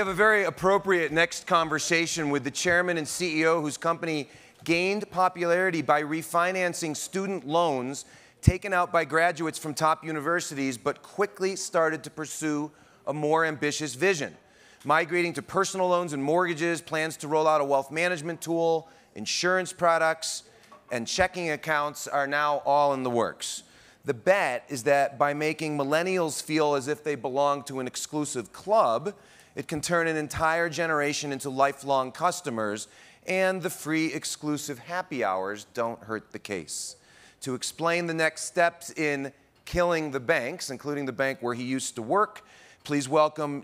have a very appropriate next conversation with the chairman and CEO whose company gained popularity by refinancing student loans taken out by graduates from top universities, but quickly started to pursue a more ambitious vision. Migrating to personal loans and mortgages, plans to roll out a wealth management tool, insurance products, and checking accounts are now all in the works. The bet is that by making millennials feel as if they belong to an exclusive club, it can turn an entire generation into lifelong customers, and the free exclusive happy hours don't hurt the case. To explain the next steps in killing the banks, including the bank where he used to work, please welcome,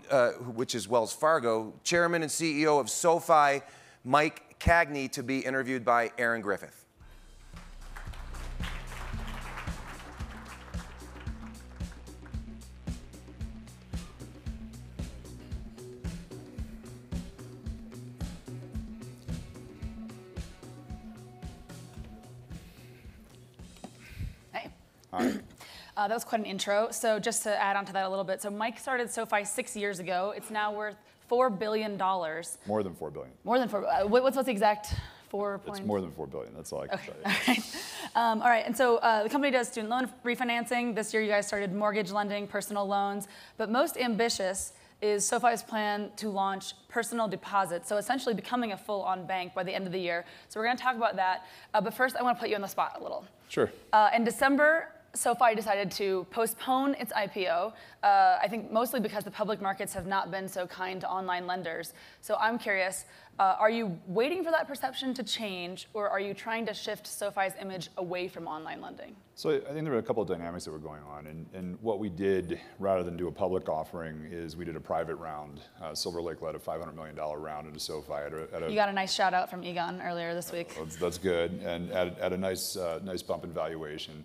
which is Wells Fargo, Chairman and CEO of SoFi, Mike Cagney, to be interviewed by Aaron Griffith. That was quite an intro. So just to add on to that a little bit, so Mike started SoFi 6 years ago. It's now worth $4 billion. More than $4 billion. More than 4. What's the exact 4 point? It's more than $4 billion. That's all I can tell you. All right. All right. And so the company does student loan refinancing. This year, you guys started mortgage lending, personal loans. But most ambitious is SoFi's plan to launch personal deposits, so essentially becoming a full-on bank by the end of the year. So we're going to talk about that. But first, I want to put you on the spot a little. Sure. In December, SoFi decided to postpone its IPO, I think mostly because the public markets have not been so kind to online lenders. So I'm curious, are you waiting for that perception to change, or are you trying to shift SoFi's image away from online lending? So I think there were a couple of dynamics that were going on. And what we did, rather than do a public offering, is we did a private round. Silver Lake led a $500 million round into SoFi. You got a nice shout out from Egon earlier this week. That's good, and at a nice bump in valuation.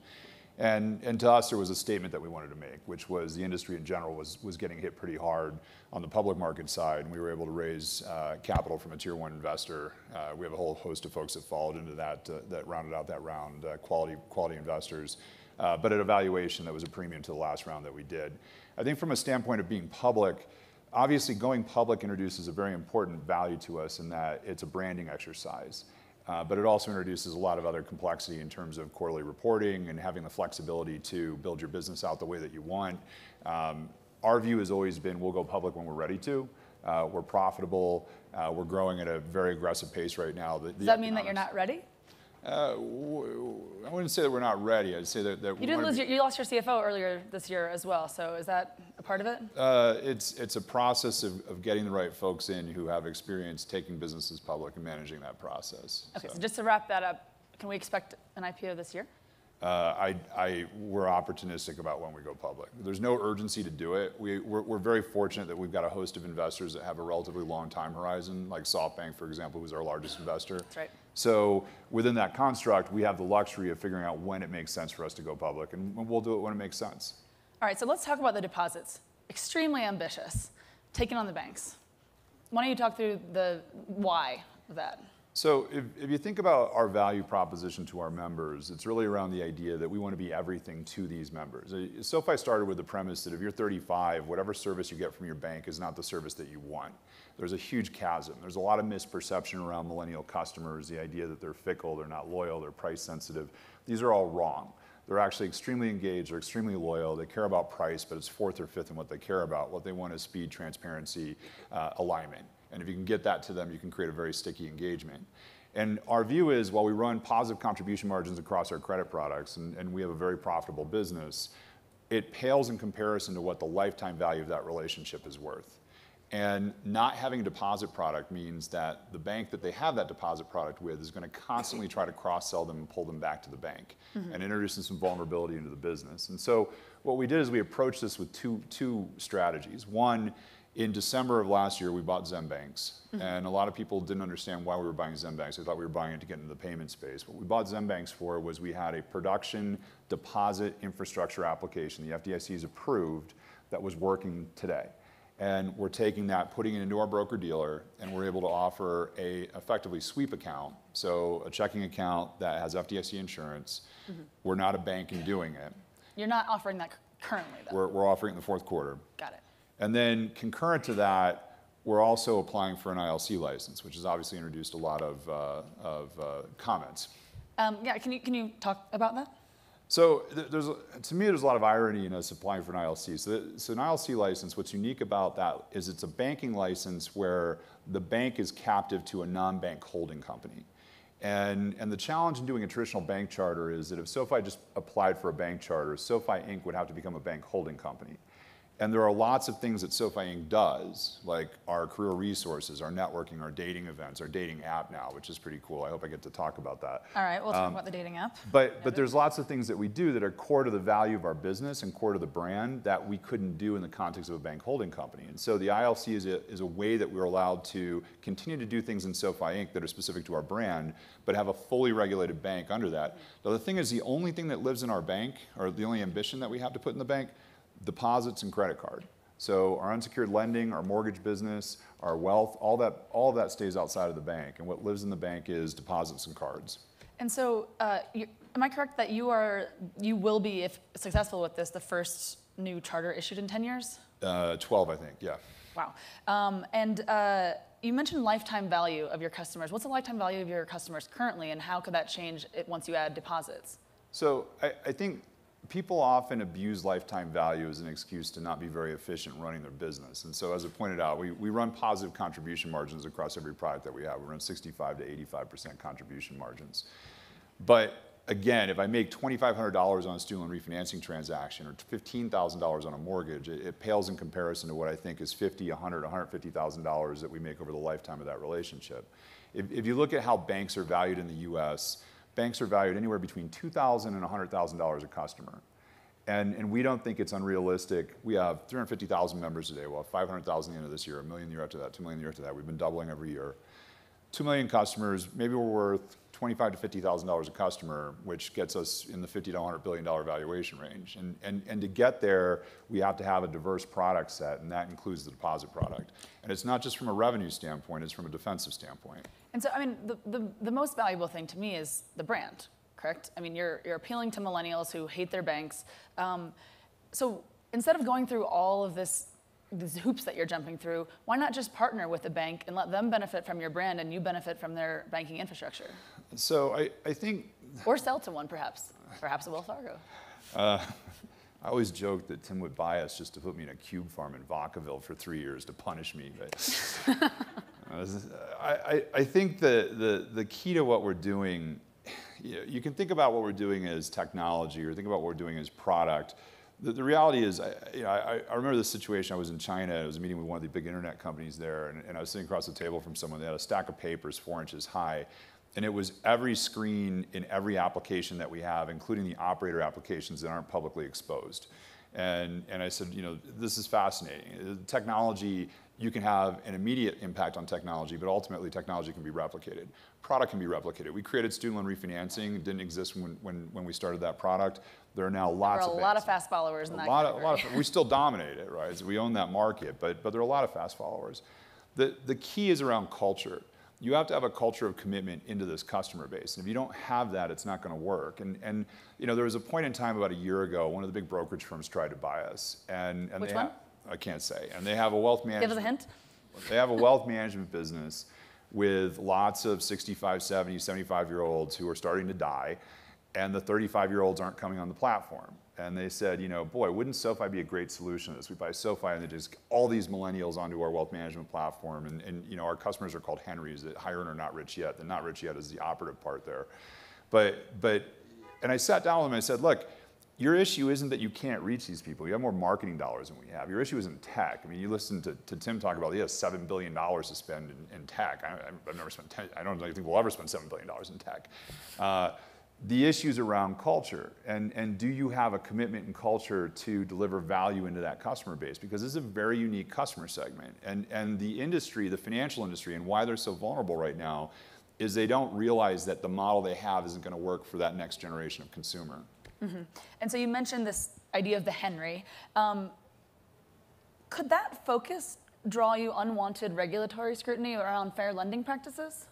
And to us, there was a statement that we wanted to make, which was the industry in general was getting hit pretty hard on the public market side, and we were able to raise capital from a tier 1 investor. We have a whole host of folks that followed into that, that rounded out that round, quality investors, but at a valuation that was a premium to the last round that we did. I think from a standpoint of being public, obviously going public introduces a very important value to us in that it's a branding exercise. But it also introduces a lot of other complexity in terms of quarterly reporting and having the flexibility to build your business out the way that you want. Our view has always been we'll go public when we're ready to. We're profitable. We're growing at a very aggressive pace right now. Does that mean that you're not ready? I wouldn't say that we're not ready. I'd say that you lost your CFO earlier this year as well. So is that a part of it? It's a process of getting the right folks in who have experience taking businesses public and managing that process. Okay, so just to wrap that up, can we expect an IPO this year? We're opportunistic about when we go public. There's no urgency to do it. We're very fortunate that we've got a host of investors that have a relatively long time horizon, like SoftBank, for example, who's our largest investor. That's right. So within that construct, we have the luxury of figuring out when it makes sense for us to go public, and we'll do it when it makes sense. All right, so let's talk about the deposits. Extremely ambitious, taking on the banks. Why don't you talk through the why of that? So if you think about our value proposition to our members, it's really around the idea that we want to be everything to these members. SoFi started with the premise that if you're 35, whatever service you get from your bank is not the service that you want. There's a huge chasm. There's a lot of misperception around millennial customers, the idea that they're fickle, they're not loyal, they're price sensitive. These are all wrong. They're actually extremely engaged, they're extremely loyal, they care about price, but it's fourth or fifth in what they care about. What they want is speed, transparency, alignment. And if you can get that to them, you can create a very sticky engagement. And our view is, while we run positive contribution margins across our credit products, and we have a very profitable business, it pales in comparison to what the lifetime value of that relationship is worth. And not having a deposit product means that the bank that they have that deposit product with is going to constantly try to cross-sell them and pull them back to the bank, and introducing some vulnerability into the business. And so what we did is we approached this with two strategies. One, in December of last year, we bought Zembanks, and a lot of people didn't understand why we were buying Zembanks. They thought we were buying it to get into the payment space. What we bought Zembanks for was we had a production deposit infrastructure application, the FDIC's approved, that was working today. And we're taking that, putting it into our broker-dealer, and we're able to offer a effectively sweep account, so a checking account that has FDIC insurance. We're not a bank in doing it. You're not offering that currently, though. We're offering it in the fourth quarter. Got it. And then concurrent to that, we're also applying for an ILC license, which has obviously introduced a lot of comments. Yeah, can you talk about that? So to me, there's a lot of irony in us applying for an ILC. So an ILC license, what's unique about that is it's a banking license where the bank is captive to a non-bank holding company. And the challenge in doing a traditional bank charter is that if SoFi just applied for a bank charter, SoFi Inc. would have to become a bank holding company. And there are lots of things that SoFi Inc. does, like our career resources, our networking, our dating events, our dating app now, which is pretty cool. I hope I get to talk about that. All right, we'll talk about the dating app. But there's lots of things that we do that are core to the value of our business and core to the brand that we couldn't do in the context of a bank holding company. And so the ILC is a way that we're allowed to continue to do things in SoFi Inc. that are specific to our brand, but have a fully regulated bank under that. Now the thing is, the only thing that lives in our bank, or the only ambition that we have to put in the bank, deposits and credit card. So our unsecured lending, our mortgage business, our wealth, all of that stays outside of the bank. And what lives in the bank is deposits and cards. And so, am I correct that you will be, if successful with this, the first new charter issued in 10 years? 12, I think, yeah. Wow. You mentioned lifetime value of your customers. What's the lifetime value of your customers currently, and how could that change once you add deposits? So I think people often abuse lifetime value as an excuse to not be very efficient running their business. And so as I pointed out, we run positive contribution margins across every product that we have. We run 65 to 85% contribution margins. But again, if I make $2,500 on a student loan refinancing transaction or $15,000 on a mortgage, it pales in comparison to what I think is $50,000, $100,000, $150,000 that we make over the lifetime of that relationship. If you look at how banks are valued in the US, banks are valued anywhere between $2,000 and $100,000 a customer. And we don't think it's unrealistic. We have 350,000 members today. We'll have 500,000 at the end of this year, 1 million the year after that, 2 million the year after that. We've been doubling every year. 2 million customers, maybe we're worth $25,000 to $50,000 a customer, which gets us in the $50 to $100 billion valuation range. And to get there, we have to have a diverse product set, and that includes the deposit product. And it's not just from a revenue standpoint, it's from a defensive standpoint. And so, I mean, the most valuable thing to me is the brand, correct? I mean, you're appealing to millennials who hate their banks. So instead of going through all of these hoops that you're jumping through, why not just partner with a bank and let them benefit from your brand and you benefit from their banking infrastructure? So I think... Or sell to one, perhaps. Perhaps a Wells Fargo. I always joke that Tim would buy us just to put me in a cube farm in Vacaville for 3 years to punish me. But I think the key to what we're doing, you can think about what we're doing as technology or think about what we're doing as product. The reality is, I remember this situation. I was in China. I was meeting with one of the big internet companies there, and I was sitting across the table from someone. They had a stack of papers 4 inches high, and it was every screen in every application that we have, including the operator applications that aren't publicly exposed. And I said, this is fascinating. Technology, you can have an immediate impact on technology, but ultimately technology can be replicated. Product can be replicated. We created student loan refinancing. It didn't exist when we started that product. There are now lots of banks. There are a lot of fast followers in that category. We still dominate it, right? So we own that market, but there are a lot of fast followers. The key is around culture. You have to have a culture of commitment into this customer base. And if you don't have that, it's not going to work. And there was a point in time about a year ago, one of the big brokerage firms tried to buy us. Which one? I can't say. And they have a wealth management. Give us a hint. They have a wealth management business with lots of 65, 70, 75-year-olds who are starting to die, and the 35-year-olds aren't coming on the platform. And they said, boy, wouldn't SoFi be a great solution to this? We buy SoFi and they just all these millennials onto our wealth management platform. And our customers are called Henrys, that high earner, not rich yet. The not rich yet is the operative part there. And I sat down with them and I said, look, your issue isn't that you can't reach these people. You have more marketing dollars than we have. Your issue isn't tech. I mean, you listen to Tim talk about he has $7 billion to spend in tech. I've never spent I don't think we'll ever spend $7 billion in tech. The issues around culture, and do you have a commitment and culture to deliver value into that customer base? Because this is a very unique customer segment. And the industry, the financial industry, and why they're so vulnerable right now is they don't realize that the model they have isn't going to work for that next generation of consumer. Mm-hmm. And so you mentioned this idea of the Henry. Could that focus draw you unwanted regulatory scrutiny around fair lending practices?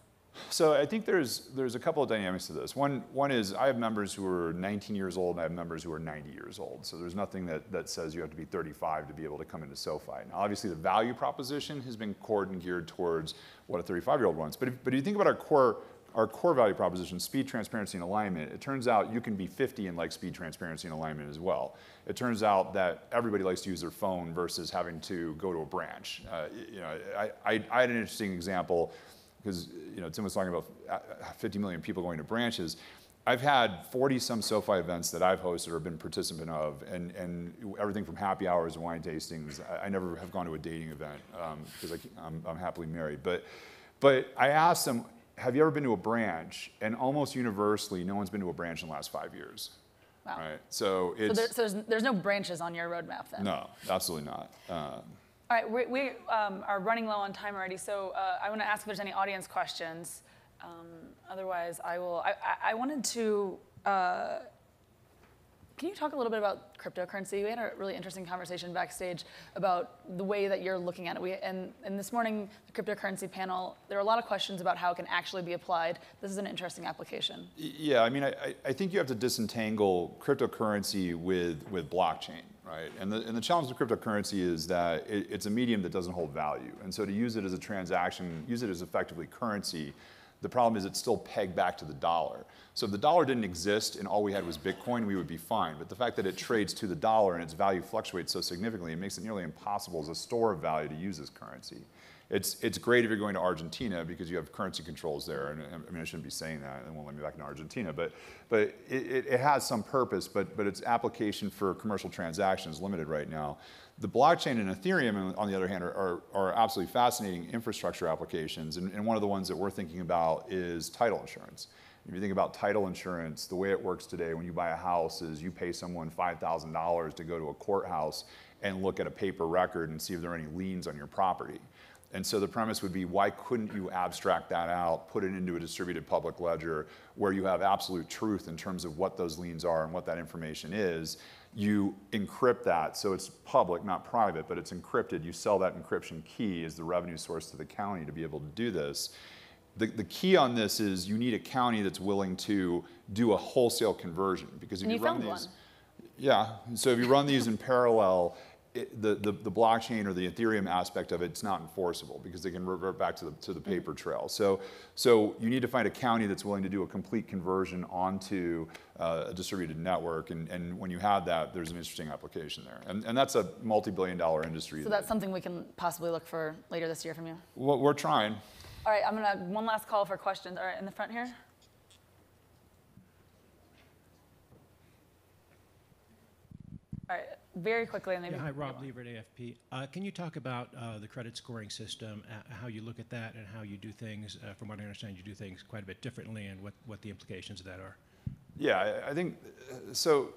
So I think there's a couple of dynamics to this. One is I have members who are 19 years old and I have members who are 90 years old. So there's nothing that says you have to be 35 to be able to come into SoFi. Now, obviously, the value proposition has been cored and geared towards what a 35-year-old wants. But if you think about our core value proposition, speed, transparency, and alignment, it turns out you can be 50 and like speed, transparency, and alignment as well. It turns out that everybody likes to use their phone versus having to go to a branch. I had an interesting example because Tim was talking about 50 million people going to branches. I've had 40-some SoFi events that I've hosted or been participant of, and everything from happy hours to wine tastings. I never have gone to a dating event because I'm happily married. But I asked them, have you ever been to a branch? And almost universally, no one's been to a branch in the last 5 years. Wow. Right? So there's no branches on your roadmap then? No, absolutely not. All right, we are running low on time already, so I want to ask if there's any audience questions. Otherwise, I wanted to. Can you talk a little bit about cryptocurrency? We had a really interesting conversation backstage about the way that you're looking at it. And this morning, the cryptocurrency panel, there are a lot of questions about how it can actually be applied. This is an interesting application. Yeah, I mean, I think you have to disentangle cryptocurrency with blockchain, right? And the challenge with cryptocurrency is that it's a medium that doesn't hold value. And so to use it as a transaction, use it as effectively currency, the problem is it's still pegged back to the dollar. So if the dollar didn't exist and all we had was Bitcoin, we would be fine. But the fact that it trades to the dollar and its value fluctuates so significantly, it makes it nearly impossible as a store of value to use this currency. It's great if you're going to Argentina because you have currency controls there. And I mean, I shouldn't be saying that. They won't let me back in Argentina. But it has some purpose, but its application for commercial transactions is limited right now. The blockchain and Ethereum, on the other hand, are absolutely fascinating infrastructure applications. And one of the ones that we're thinking about is title insurance. If you think about title insurance, the way it works today when you buy a house is you pay someone $5,000 to go to a courthouse and look at a paper record and see if there are any liens on your property. And so the premise would be, why couldn't you abstract that out, put it into a distributed public ledger where you have absolute truth in terms of what those liens are and what that information is? You encrypt that, so it's public, not private, but it's encrypted. You sell that encryption key as the revenue source to the county to be able to do this. The key on this is you need a county that's willing to do a wholesale conversion, because if you run these, yeah. So if you run these in parallel, the blockchain or the Ethereum aspect of it's not enforceable because they can revert back to the paper trail. So you need to find a county that's willing to do a complete conversion onto a distributed network, and when you have that, there's an interesting application there, and that's a multi-billion-dollar industry. So that's something we can possibly look for later this year from you. Well, we're trying. All right, I'm gonna one last call for questions. All right, in the front here. All right, very quickly, and maybe. Yeah, hi, Rob Lever at AFP. Can you talk about the credit scoring system, how you look at that, and how you do things? From what I understand, you do things quite a bit differently, and what the implications of that are. Yeah, I think so.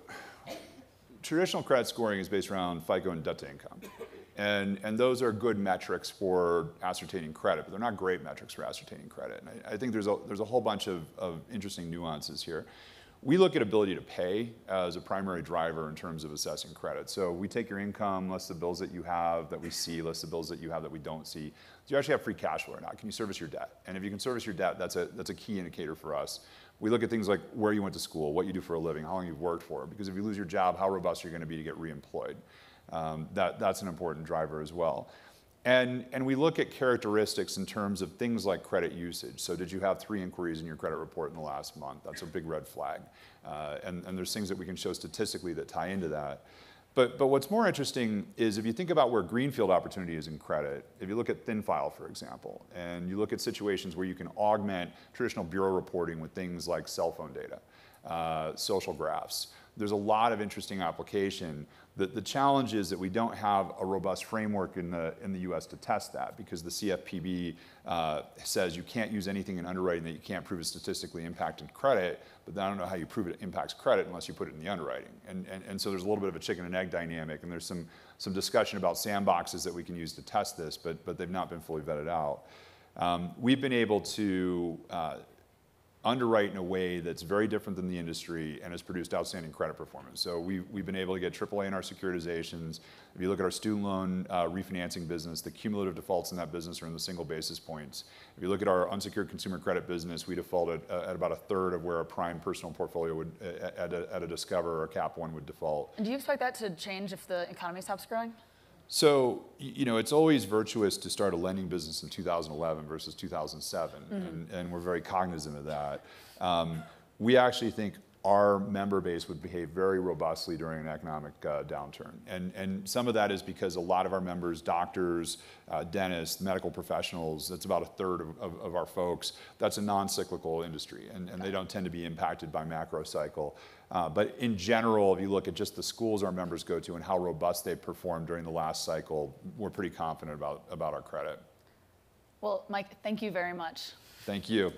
Traditional credit scoring is based around FICO and debt to income. And those are good metrics for ascertaining credit, but they're not great metrics for ascertaining credit. And I think there's a whole bunch of interesting nuances here. We look at ability to pay as a primary driver in terms of assessing credit. So we take your income, list the bills that you have that we see, list the bills that you have that we don't see. Do you actually have free cash flow or not? Can you service your debt? And if you can service your debt, that's a key indicator for us. We look at things like where you went to school, what you do for a living, how long you've worked for. Because if you lose your job, how robust are you going to be to get reemployed? That's an important driver as well. And we look at characteristics in terms of things like credit usage. So did you have 3 inquiries in your credit report in the last month? That's a big red flag. And there's things that we can show statistically that tie into that. But what's more interesting is if you think about where greenfield opportunity is in credit, if you look at thin file, for example, and you look at situations where you can augment traditional bureau reporting with things like cell phone data, social graphs, there's a lot of interesting application. The challenge is that we don't have a robust framework in the US to test that, because the CFPB says you can't use anything in underwriting that you can't prove is statistically impacted credit, but I don't know how you prove it impacts credit unless you put it in the underwriting. And so there's a little bit of a chicken and egg dynamic, and there's some discussion about sandboxes that we can use to test this, but they've not been fully vetted out. We've been able to underwrite in a way that's very different than the industry and has produced outstanding credit performance. So we've been able to get AAA in our securitizations. If you look at our student loan refinancing business, the cumulative defaults in that business are in the single basis points. If you look at our unsecured consumer credit business, we defaulted at about a third of where a prime personal portfolio would, at a Discover or a Cap One would default. And do you expect that to change if the economy stops growing? So, it's always virtuous to start a lending business in 2011 versus 2007, and we're very cognizant of that. We actually think our member base would behave very robustly during an economic downturn. And some of that is because a lot of our members, doctors, dentists, medical professionals, that's about a third of our folks, that's a non-cyclical industry, and they don't tend to be impacted by macro cycle. But in general, if you look at just the schools our members go to and how robust they performed during the last cycle, we're pretty confident about our credit. Well, Mike, thank you very much. Thank you.